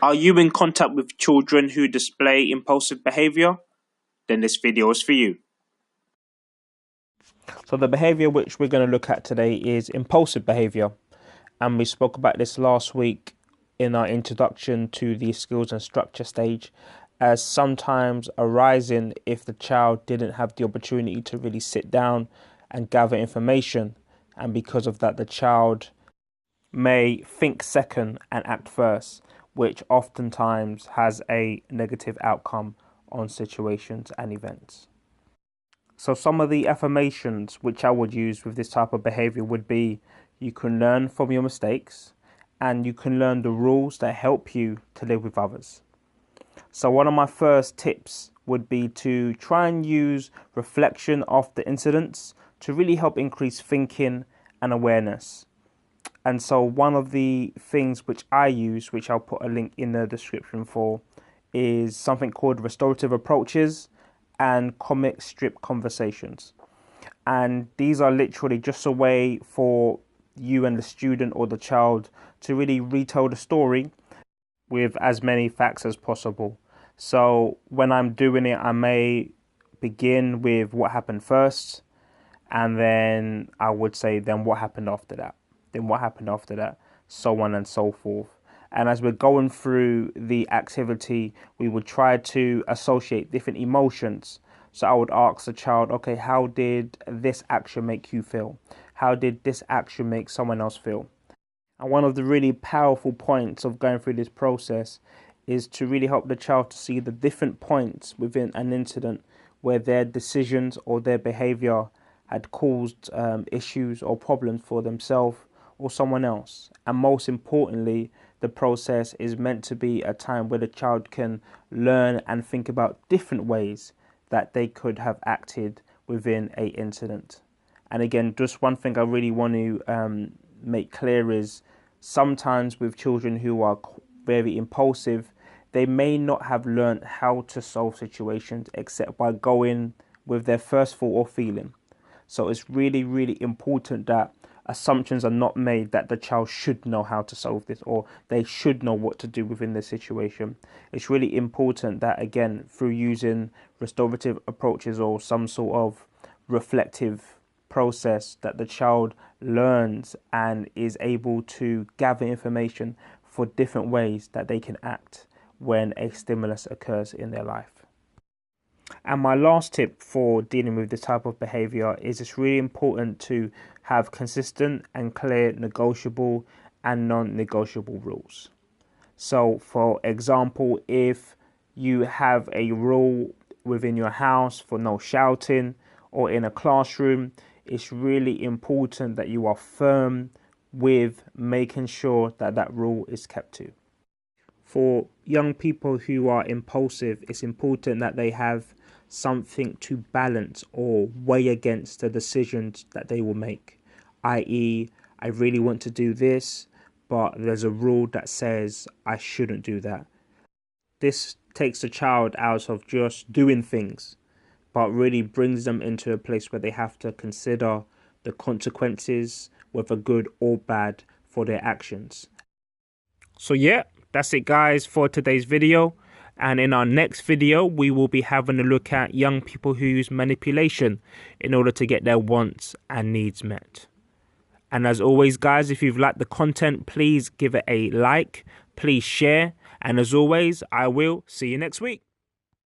Are you in contact with children who display impulsive behaviour? Then this video is for you. So the behaviour which we're going to look at today is impulsive behaviour. And we spoke about this last week in our introduction to the skills and structure stage, as sometimes arising if the child didn't have the opportunity to really sit down and gather information. And because of that, the child may think second and act first, which oftentimes has a negative outcome on situations and events. So some of the affirmations which I would use with this type of behavior would be: you can learn from your mistakes and you can learn the rules that help you to live with others. So one of my first tips would be to try and use reflection of the incidents to really help increase thinking and awareness. And so one of the things which I use, which I'll put a link in the description for, is something called restorative approaches and comic strip conversations. And these are literally just a way for you and the student or the child to really retell the story with as many facts as possible. So when I'm doing it, I may begin with what happened first, and then I would say, then what happened after that? Then what happened after that? So on and so forth. And as we're going through the activity, we would try to associate different emotions. So I would ask the child, okay, how did this action make you feel? How did this action make someone else feel? And one of the really powerful points of going through this process is to really help the child to see the different points within an incident where their decisions or their behavior had caused issues or problems for themselves or someone else. And most importantly, the process is meant to be a time where the child can learn and think about different ways that they could have acted within a incident. And again, just one thing I really want to make clear is sometimes with children who are very impulsive, they may not have learned how to solve situations except by going with their first thought or feeling. So it's really, really important that assumptions are not made that the child should know how to solve this or they should know what to do within this situation. It's really important that, again, through using restorative approaches or some sort of reflective process, that the child learns and is able to gather information for different ways that they can act when a stimulus occurs in their life. And my last tip for dealing with this type of behavior is it's really important to have consistent and clear negotiable and non-negotiable rules. So for example, if you have a rule within your house for no shouting, or in a classroom, it's really important that you are firm with making sure that that rule is kept to. For young people who are impulsive, it's important that they have something to balance or weigh against the decisions that they will make. I.e., I really want to do this, but there's a rule that says I shouldn't do that. This takes the child out of just doing things, but really brings them into a place where they have to consider the consequences, whether good or bad, for their actions. So yeah, that's it guys for today's video. And in our next video, we will be having a look at young people who use manipulation in order to get their wants and needs met. And as always guys, if you've liked the content, please give it a like, please share. And as always, I will see you next week.